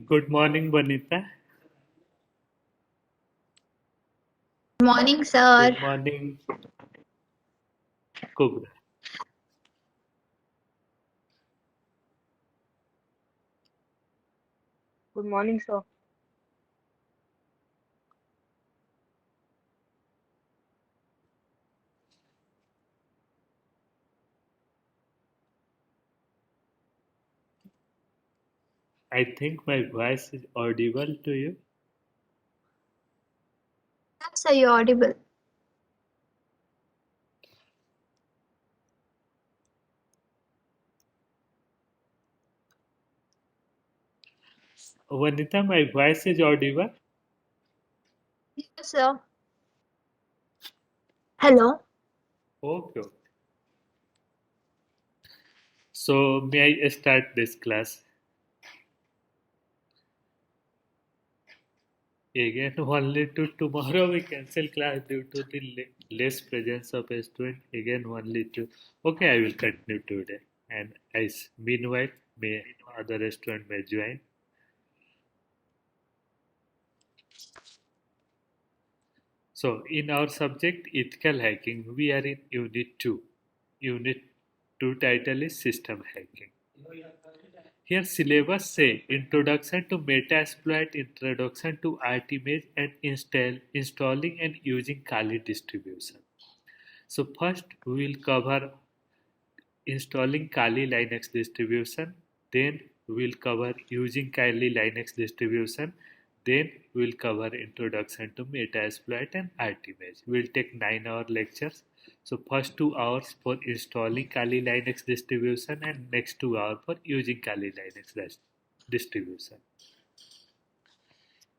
Good morning, Bonita. Morning, sir. Good morning, Kubra. Good morning, sir. I think my voice is audible to you. Yes, sir, you're audible. Bonita, my voice is audible. Yes, sir. Hello. Okay. So, may I start this class? Again, only to tomorrow we cancel class due to the less presence of a student. Again, only to. Okay, I will continue today. And as meanwhile, may other student may join. So, in our subject ethical hacking, we are in Unit 2. Unit 2 title is System Hacking. Here syllabus say Introduction to Metasploit, Introduction to Artimage and installing and using Kali distribution. So first we will cover installing Kali Linux distribution, then we'll cover using Kali Linux distribution, then we'll cover introduction to Metasploit and Artimage. We'll take 9-hour lectures. So first 2 hours for installing Kali Linux distribution and next 2 hours for using Kali Linux distribution.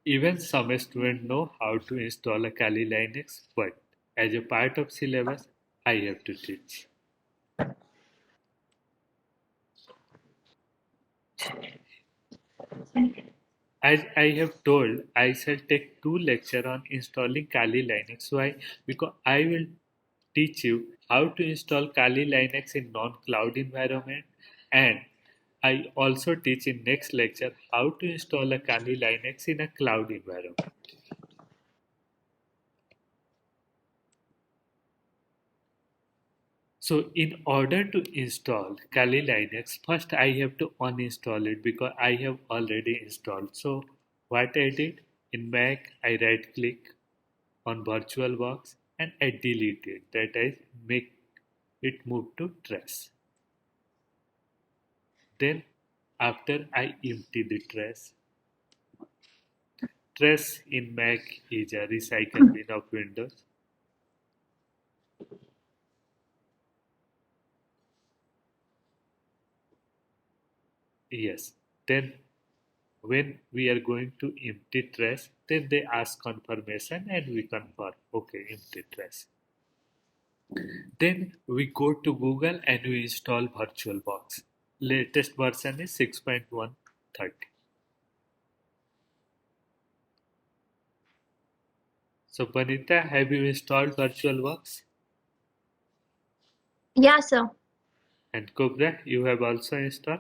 Even some students know how to install a Kali Linux, but as a part of syllabus, I have to teach. As I have told, I shall take 2 lectures on installing Kali Linux. Why? Because I will teach you how to install Kali Linux in non-cloud environment, and I also teach in next lecture how to install a Kali Linux in a cloud environment. So in order to install Kali Linux, first I have to uninstall it because I have already installed. So what I did in Mac, I right click on Virtualbox and I delete it. That is, make it move to trash. Then after I empty the trash, trash in Mac is a recycle bin of Windows. Yes. Then when we are going to empty trash, then they ask confirmation and we confirm. Okay, empty trash. Then we go to Google and we install VirtualBox. Latest version is 6.130. So, Banita, have you installed VirtualBox? Yes, sir. And Cobra, you have also installed?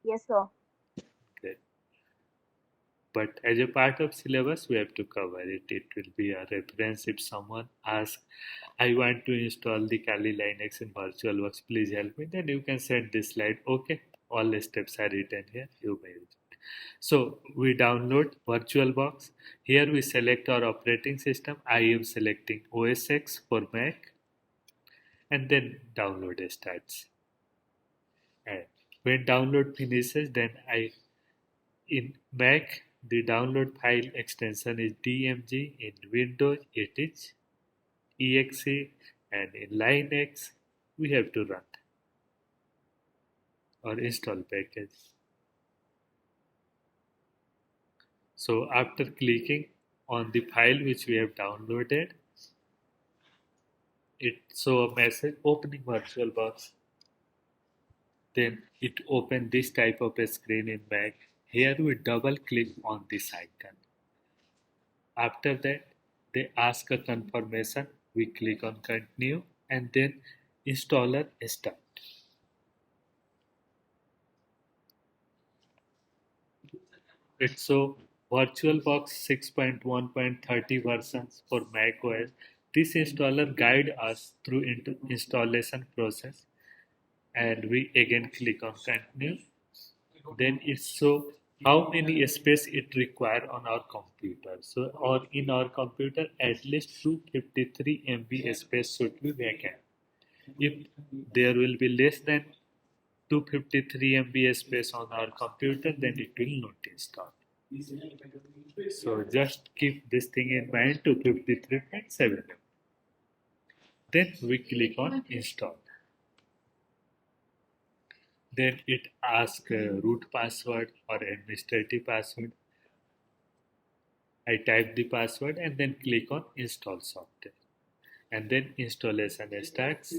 Yes, sir. Great. But as a part of syllabus, we have to cover it. It will be a reference if someone asks, I want to install the Kali Linux in VirtualBox, please help me. Then you can send this slide. Okay, all the steps are written here. You may use it. So we download VirtualBox. Here we select our operating system. I am selecting OS X for Mac, and then download starts. And when download finishes, then in Mac the download file extension is DMG. In Windows it is exe, and in Linux we have to run or install package. So after clicking on the file which we have downloaded, it show a message opening VirtualBox. Then it opens this type of a screen in Mac. Here we double click on this icon. After that, they ask a confirmation. We click on continue and then installer start. It's so VirtualBox 6.1.30 versions for macOS. This installer guide us through installation process and we again click on continue. Then it show how many space it require on our computer. So or in our computer at least 253 MB space should be vacant. If there will be less than 253 MB space on our computer, then it will not install. So just keep this thing in mind, 253.7 MB. Then we click on install. Then it asks root password or administrative password. I type the password and then click on install software. And then installation starts.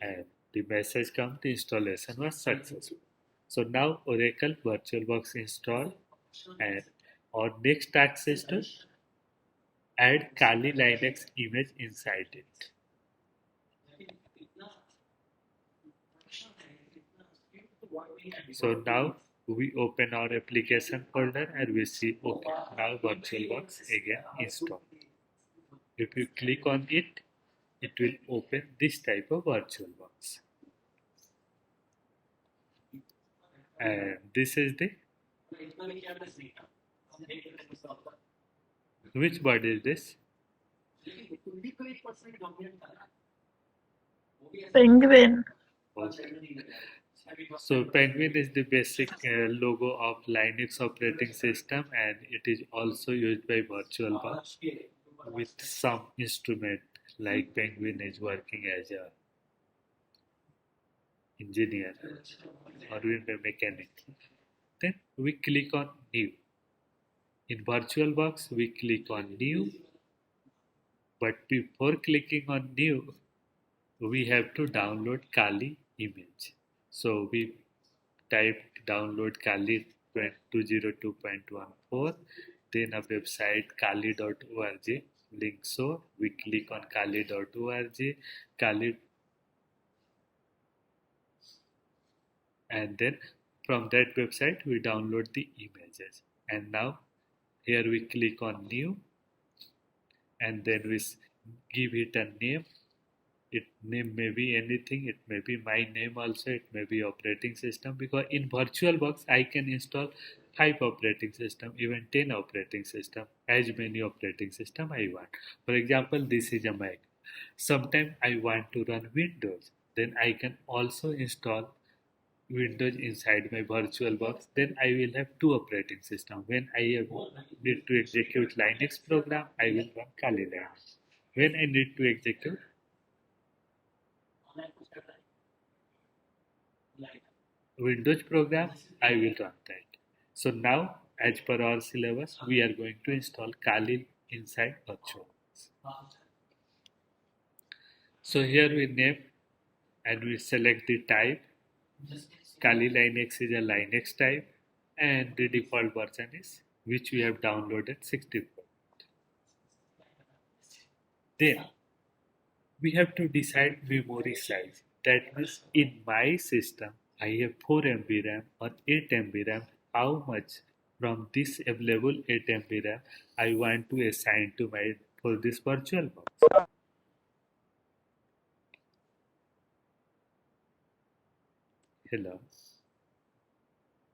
And the message comes, the installation was successful. So now Oracle VirtualBox installed and our next task is to add Kali Linux image inside it. So now we open our application folder and we see okay, now VirtualBox again installed. If you click on it, it will open this type of VirtualBox. And this is the which bird is this? Penguin. Okay. So Penguin is the basic logo of Linux operating system and it is also used by VirtualBox with some instrument like Penguin is working as a engineer or window mechanic. Then we click on new. In VirtualBox we click on new, but before clicking on new we have to download Kali image. So we type download Kali 202.14, then a website kali.org link. So we click on kali.org, Kali, and then from that website we download the images. And now here we click on new, and then we give it a name. It name may be anything, it may be my name also, it may be operating system, because in VirtualBox I can install 5 operating system, even 10 operating system, as many operating system I want. For example, this is a Mac. Sometimes I want to run Windows, then I can also install Windows inside my VirtualBox. Then I will have 2 operating system. When I need to execute Linux program, I will run Kali Linux. When I need to execute Windows program, I will run that. So now, as per our syllabus, we are going to install Kali inside Virtualbox. So here we name and we select the type. Kali Linux is a Linux type and the default version is which we have downloaded 64. Then we have to decide memory size. That means in my system, I have 4 MB RAM or 8 MB RAM. How much from this available 8 MB RAM I want to assign to my for this VirtualBox? Hello.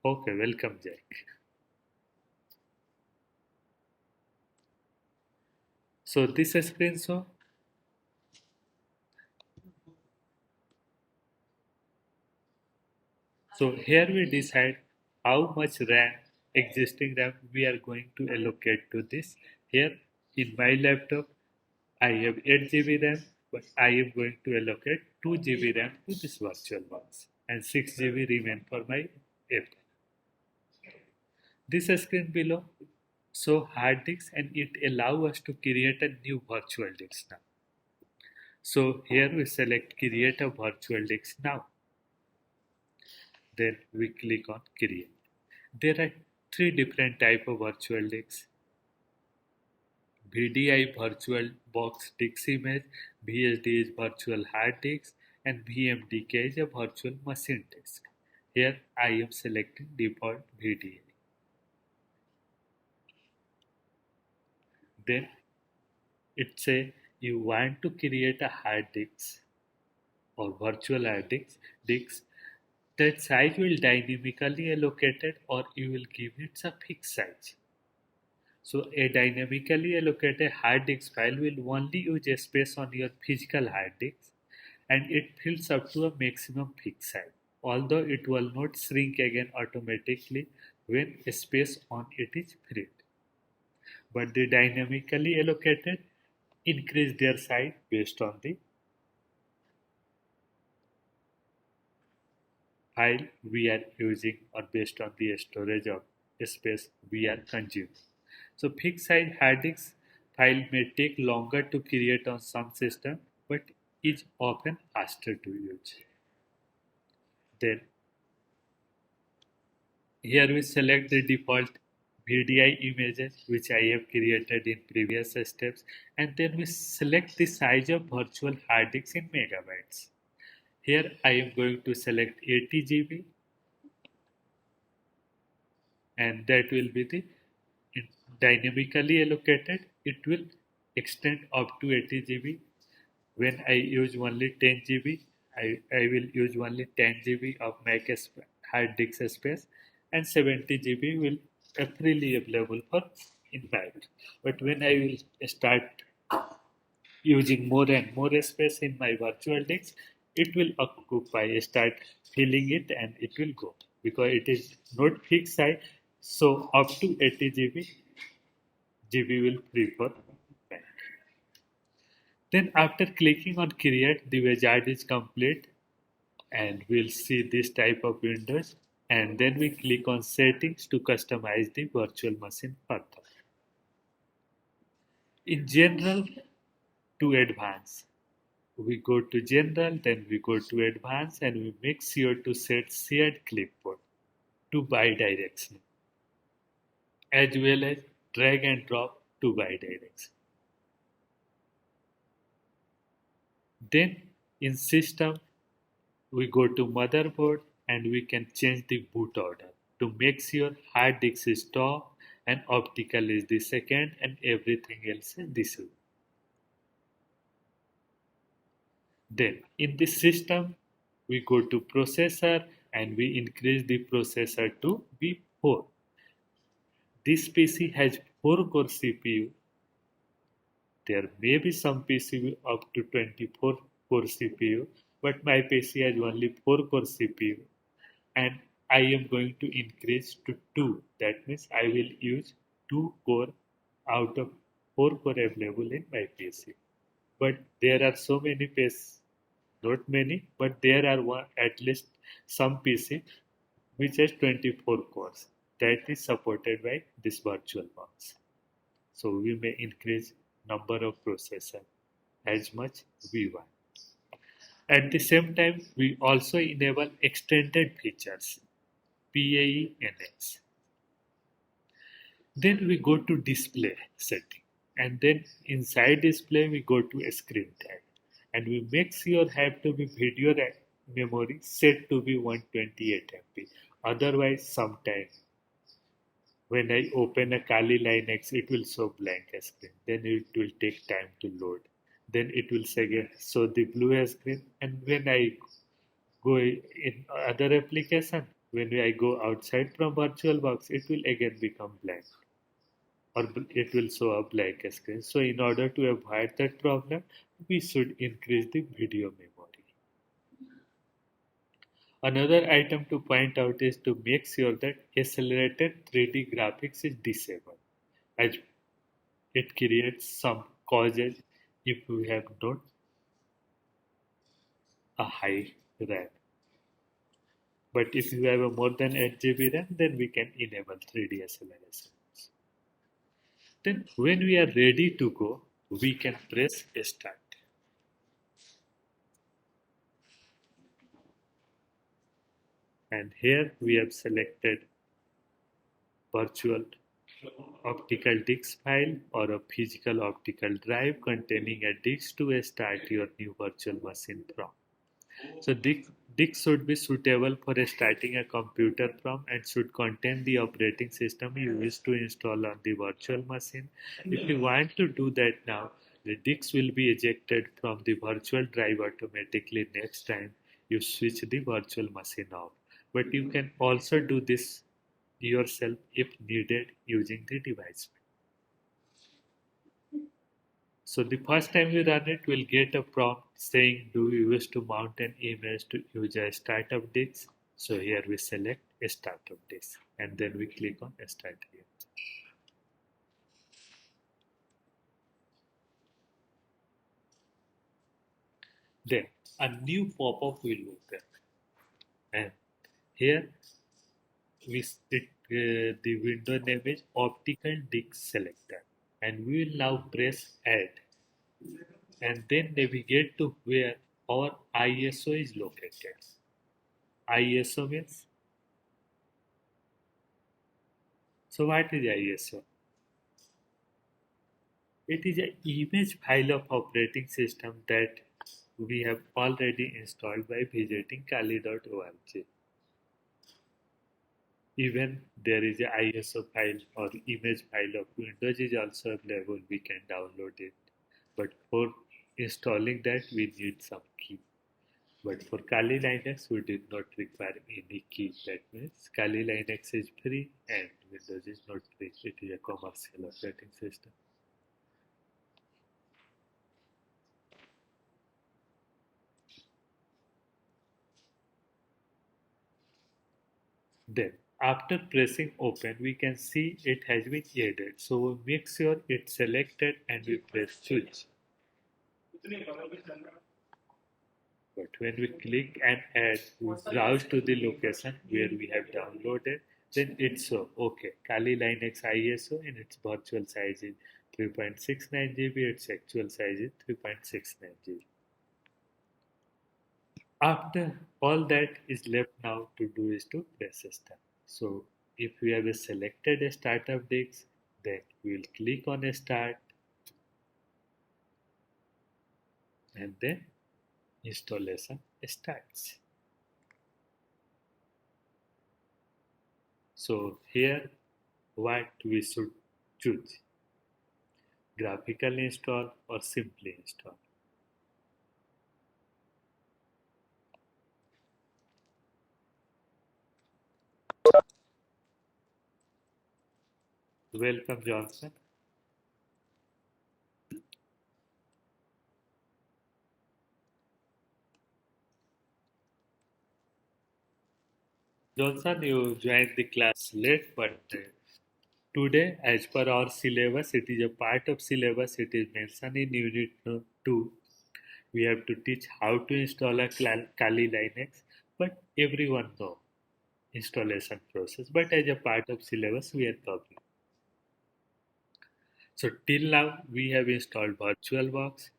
Okay, welcome, Jack. So this screen show. So here we decide how much RAM, existing RAM, we are going to allocate to this. Here in my laptop, I have 8 GB RAM, but I am going to allocate 2 GB RAM to this VirtualBox and 6 GB remain for my app. This screen below show hard disks and it allows us to create a new virtual disk now. So here we select create a virtual disk now. Then we click on create. There are three different type of virtual disks. VDI virtual box disk image, VHD is virtual hard disk, and VMDK is a virtual machine disk. Here I am selecting default VDI. Then it say you want to create a hard disk or virtual hard disk. That size will dynamically allocated or you will give it a fixed size. So a dynamically allocated hard disk file will only use space on your physical hard disk and it fills up to a maximum fixed size, although it will not shrink again automatically when space on it is freed. But the dynamically allocated increase their size based on the file we are using or based on the storage of space we are consuming. So fixed size hard disk file may take longer to create on some system but is often faster to use. Then here we select the default VDI images which I have created in previous steps and then we select the size of virtual hard disk in megabytes. Here I am going to select 80 GB and that will be the dynamically allocated. It will extend up to 80 GB. When I use only 10 GB, I will use only 10 GB of hard disk space and 70 GB will freely available for invite. But when I will start using more and more space in my virtual disk, it will occupy, start filling it and it will go because it is not fixed size. So up to 80 GB will free for bank. Then after clicking on create, the wizard is complete and we'll see this type of windows and then we click on settings to customize the virtual machine further. In general to advanced, we go to general, then we go to advanced and we make sure to set shared clipboard to bidirectional as well as drag and drop to bidirectional. Then in system, we go to motherboard and we can change the boot order to make sure hard disk is top and optical is the second and everything else is this way. Then in this system, we go to processor and we increase the processor to be 4. This PC has 4 core CPU. There may be some PC with up to 24 core CPU, but my PC has only 4 core CPU and I am going to increase to 2. That means I will use 2 core out of 4 core available in my PC. But there are so many PCs, not many, but there are at least some PC which has 24 cores. That is supported by this Virtualbox. So we may increase number of processor as much we want. At the same time, we also enable extended features, PAE NX. Then we go to display setting and then inside display we go to screen tag and we make sure have to be video memory set to be 128 MB. Otherwise sometimes when I open a Kali Linux it will show blank screen. Then it will take time to load. Then it will show the blue screen and when I go in other application, when I go outside from VirtualBox, it will again become blank or it will show a blank screen. So in order to avoid that problem, we should increase the video memory. Another item to point out is to make sure that accelerated 3D graphics is disabled as it creates some causes if we have not a high RAM. But if you have a more than 8 GB RAM, then we can enable 3D acceleration. Then when we are ready to go, we can press start. And here we have selected virtual optical disk file or a physical optical drive containing a disk to start your new virtual machine from. So disk should be suitable for starting a computer from and should contain the operating system you wish to install on the virtual machine. If you want to do that now, the disk will be ejected from the virtual drive automatically next time you switch the virtual machine off. But you can also do this yourself if needed using the device. So the first time you run it, we'll get a prompt saying, do you wish to mount an image to use a startup disk? So here we select a startup disk and then we click on start here. Then a new pop-up will open and here the window name is optical disk selector and we will now press add and then navigate to where our ISO is located. ISO means, so what is ISO? It is an image file of operating system that we have already installed by visiting kali.org. Even there is a ISO file or image file of Windows is also available. We can download it. But for installing that, we need some key. But for Kali Linux, we did not require any key. That means Kali Linux is free and Windows is not free. It is a commercial operating system. Then, after pressing open, we can see it has been added. So make sure it's selected and we press choose. But when we click and add, we browse to the location where we have downloaded, then it's so okay. Kali Linux ISO and its virtual size is 3.69 GB, its actual size is 3.69 GB. After all that is left now to do is to press start. So if we have selected a startup disk, then we will click on start and then installation starts. So here what we should choose, graphical install or simply install. Welcome Johnson. Johnson, you joined the class late, but today, as per our syllabus, it is a part of syllabus. It is mentioned in Unit 2. We have to teach how to install a Kali Linux, but everyone know installation process. But as a part of syllabus, we are covering. So till now, we have installed Virtualbox.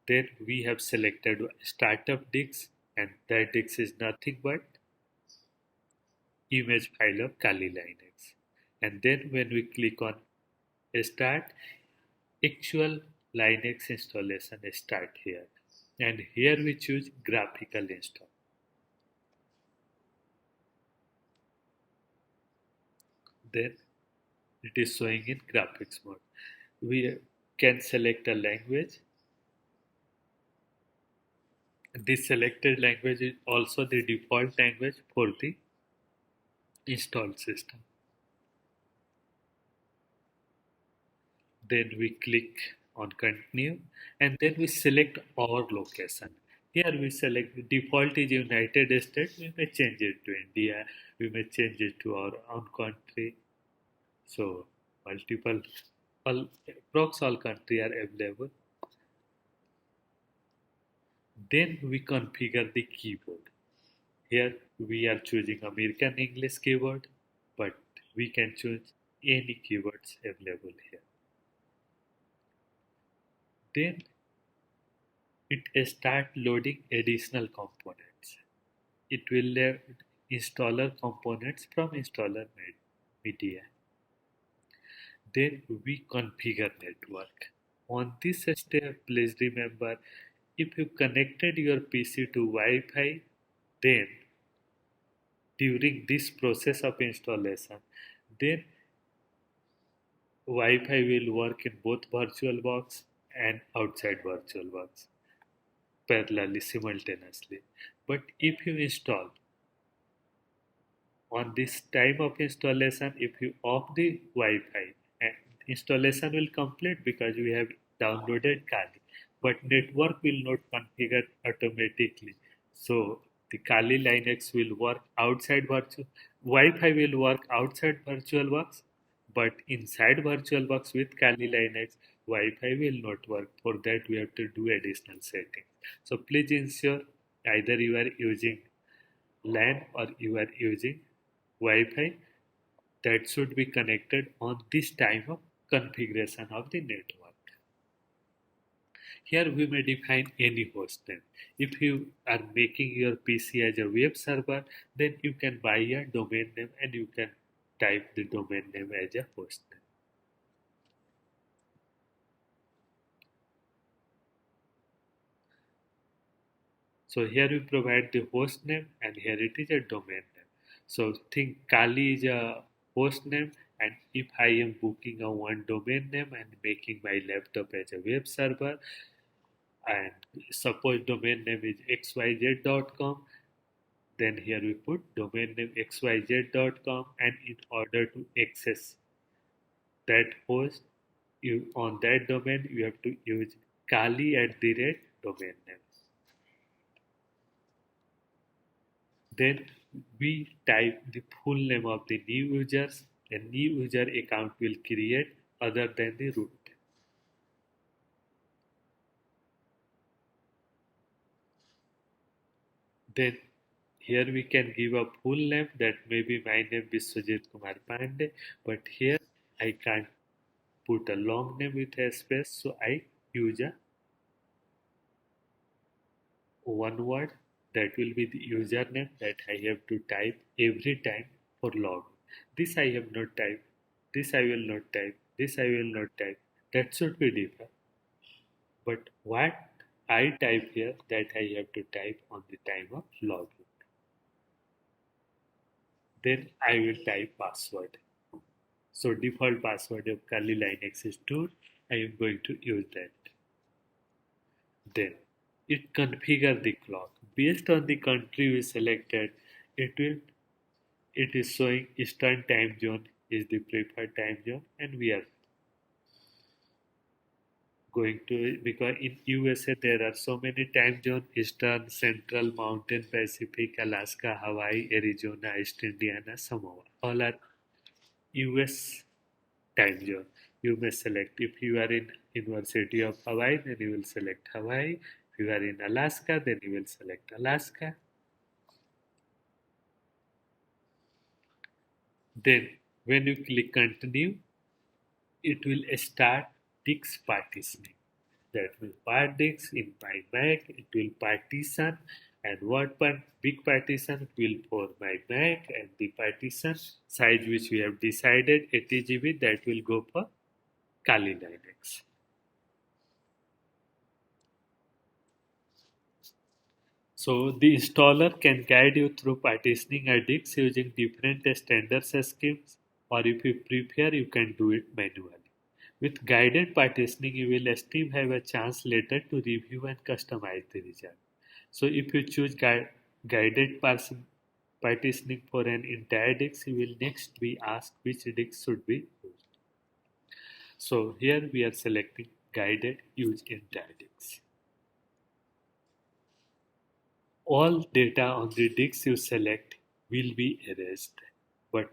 Then we have selected startup disk, and that disk is nothing but image file of Kali Linux. And then when we click on start, actual Linux installation start here. And here we choose graphical install. Then it is showing in graphics mode. We can select a language. This selected language is also the default language for the installed system. Then we click on continue and then we select our location. Here we select the default is United States. We may change it to India. We may change it to our own country. So multiple approx all country are available. Then we configure the keyboard. Here we are choosing American English keyboard, but we can choose any keywords available here. Then it start loading additional components. It will installer components from installer media. Then we configure network. On this step, please remember if you connected your PC to Wi-Fi, then during this process of installation, then Wi-Fi will work in both VirtualBox and outside VirtualBox parallelly simultaneously. But if you install on this time of installation, if you off the Wi-Fi, and installation will complete because we have downloaded Kali, but network will not configure automatically. So the Kali Linux will work outside virtual Wi-Fi will work outside VirtualBox, but inside VirtualBox with Kali Linux, Wi-Fi will not work. For that, we have to do additional settings. So please ensure either you are using LAN or you are using Wi-Fi that should be connected on this time of configuration of the network. Here we may define any host name. If you are making your PC as a web server, then you can buy a domain name and you can type the domain name as a host name. So here we provide the host name and here it is a domain name. So think Kali is a host name, and if I am booking a one domain name and making my laptop as a web server, and suppose domain name is xyz.com, then here we put domain name xyz.com, and in order to access that host, you on that domain you have to use Kali at the rate domain name. Then we type the full name of the new users. A new user account will create other than the root. Then here we can give a full name, that may be my name Biswajit Kumar Pandey, but here I can't put a long name with a space, so I use a one word, that will be the username that I have to type every time for login. This I have not typed, this I will not type, this I will not type. That should be different. But what I type here, that I have to type on the time of login. Then I will type password. So default password of Kali Linux is 2. I am going to use that. Then it configure the clock based on the country we selected. It is showing Eastern time zone is the preferred time zone, and we are going to, because in USA there are so many time zones: Eastern, Central, Mountain, Pacific, Alaska, Hawaii, Arizona, East Indiana, Samoa. All are US time zone. You may select, if you are in University of Hawaii, then you will select Hawaii. If you are in Alaska, then you will select Alaska. Then when you click continue, it will start disk partitioning. That will part disk in my Mac, it will partition, and what big partition will for my Mac, and the partition size which we have decided 80 GB, that will go for Kali Linux. So the installer can guide you through partitioning a disk using different standard schemes, or if you prefer, you can do it manually. With guided partitioning, you will still have a chance later to review and customize the result. So if you choose guided partitioning for an entire disk, you will next be asked which disk should be used. So here we are selecting guided use entire disk. All data on the disk you select will be erased, but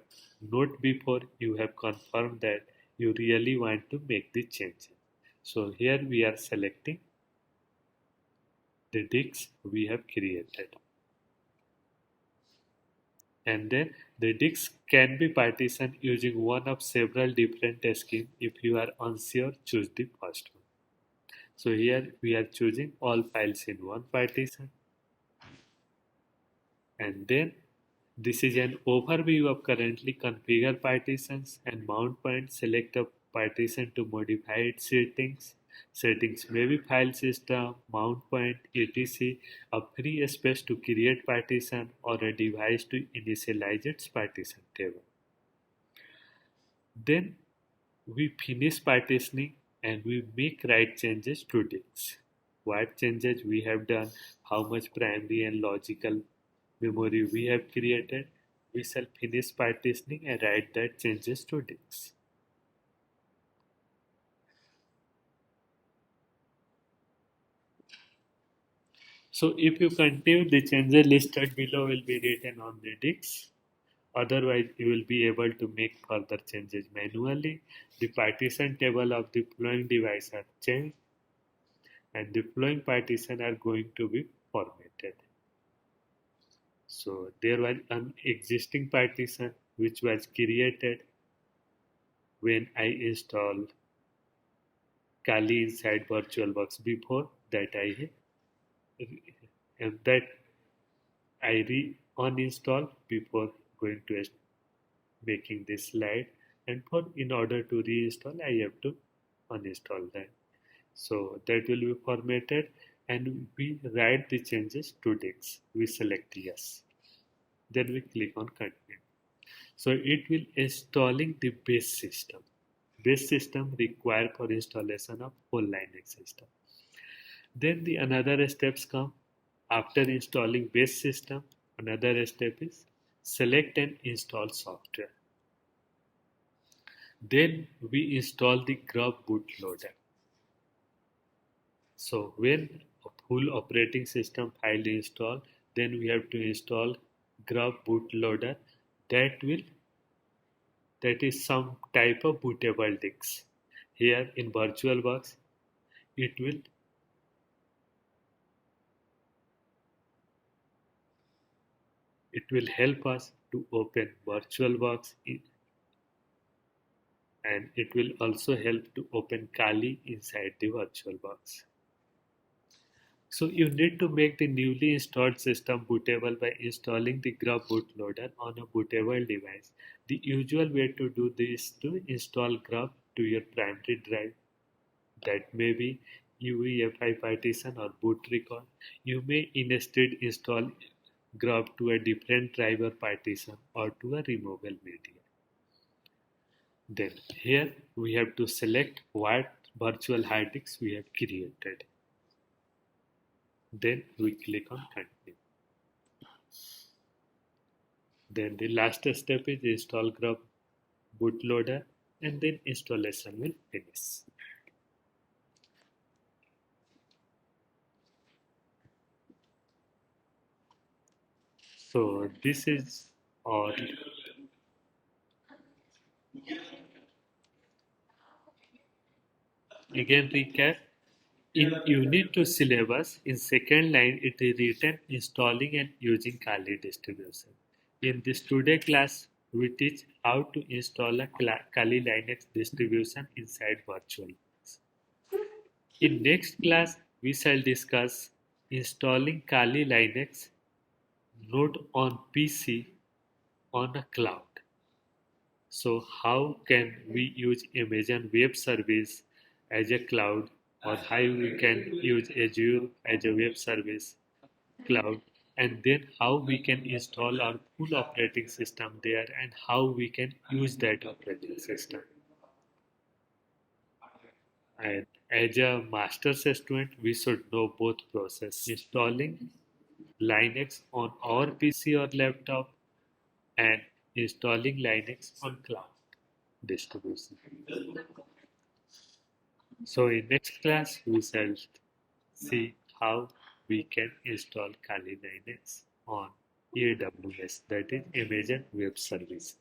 not before you have confirmed that you really want to make the changes. So here we are selecting the disk we have created. And then the disk can be partitioned using one of several different schemes. If you are unsure, choose the first one. So here we are choosing all files in one partition, and then This is an overview of currently configured partitions and mount point. Select a partition to modify its settings. Settings may be file system, mount point, etc. A free space to create partition or a device to initialize its partition table. Then we finish partitioning and we make write changes to disks. What changes we have done, how much primary and logical memory we have created. We shall finish partitioning and write that changes to disks. So if you continue, the changes listed below will be written on the disks. Otherwise, you will be able to make further changes manually. The partition table of the flowing device are changed and the flowing partition are going to be formatted. So there was an existing partition which was created when I installed Kali inside Virtualbox before that and that I uninstall before going to making this slide, and for in order to reinstall I have to uninstall that. So that will be formatted and we write the changes to disks. We select yes. Then we click on continue. So it will installing the base system. Base system required for installation of whole Linux system. Then the another steps come after installing base system. Another step is select and install software. Then we install the grub bootloader. So when a full operating system file install, then we have to install grub bootloader that is some type of bootable disk. Here in VirtualBox, it will help us to open VirtualBox and it will also help to open Kali inside the VirtualBox. So you need to make the newly installed system bootable by installing the grub bootloader on a bootable device. The usual way to do this is to install grub to your primary drive. That may be UEFI partition or boot record. You may instead install grub to a different driver partition or to a removable media. Then here we have to select what virtual hard disk we have created. Then we click on continue. Then the last step is install grub bootloader and then installation will finish. So this is all. Again recap. In Unit 2 syllabus, in second line it is written installing and using Kali distribution. In this today class, we teach how to install a Kali Linux distribution inside VirtualBox. In next class, we shall discuss installing Kali Linux node on PC on a cloud. So how can we use Amazon Web Service as a cloud or how we can use Azure as a web service cloud and then how we can install our full operating system there and how we can use that operating system. And as a master's student, we should know both process installing Linux on our PC or laptop and installing Linux on cloud distribution. So in next class we shall see how we can install Kali Linux on AWS, that is Amazon Web Service.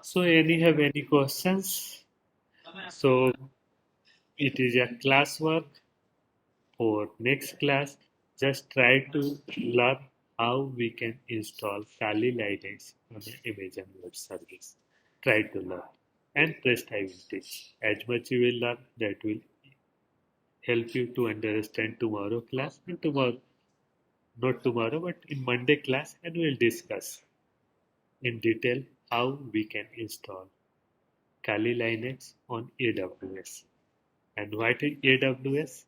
So, any have any questions? So, it is a classwork for next class. Just try to learn how we can install Kali Linux on the Amazon Web Service. Try to learn, and rest I will teach. As much you will learn, that will help you to understand tomorrow class, and tomorrow, not tomorrow, but in Monday class, and we'll discuss in detail how we can install Kali Linux on AWS. And what is AWS?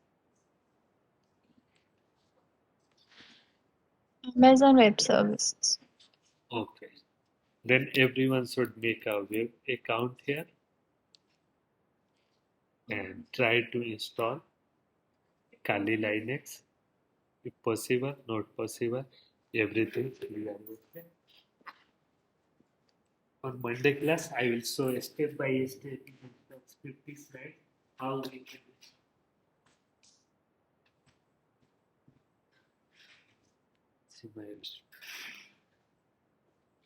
Amazon Web Services. Okay. Then everyone should make a web account here and try to install Kali Linux. If possible, not possible, everything we are okay. On Monday class, I will show step by step in the 50 slides how we can see my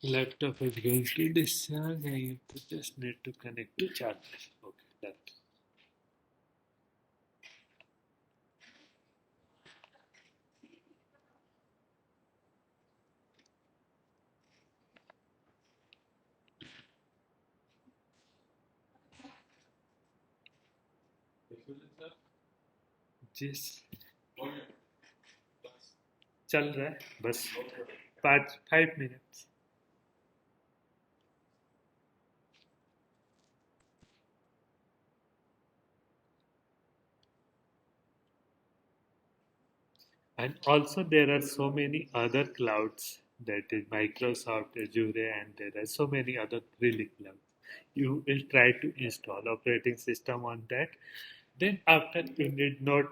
laptop is going to discharge. I have to just need to connect to charger. Okay, done. जिस चल रहा है बस 5 minutes. And also there are so many other clouds, that is Microsoft Azure, and there are so many other really clouds. You will try to install operating system on that. Then after you need not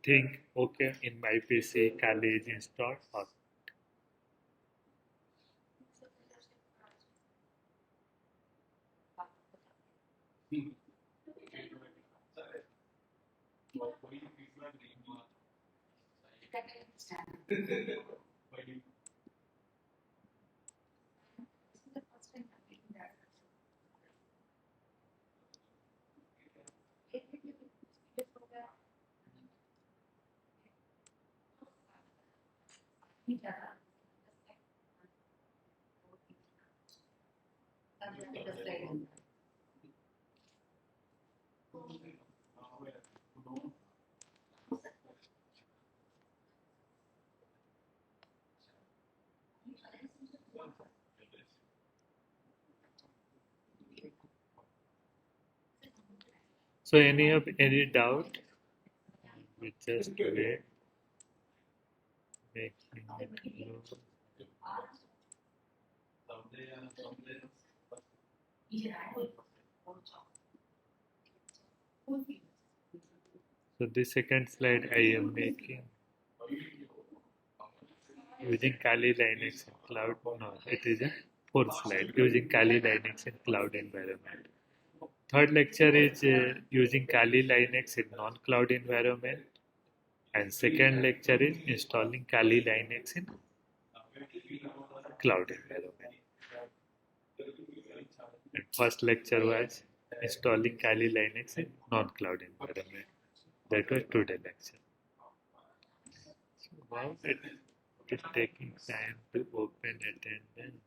think, okay, in my PC Kali is installed or so any doubt? We just wait. Make it close. So the second slide I am making using Kali Linux in cloud. No, it is a fourth slide using Kali Linux in cloud environment. Third lecture is using Kali Linux in non-cloud environment, and second lecture is installing Kali Linux in cloud environment. And first lecture was installing Kali Linux in non-cloud environment. That was today lecture. So wow, it is taking time to open attendance.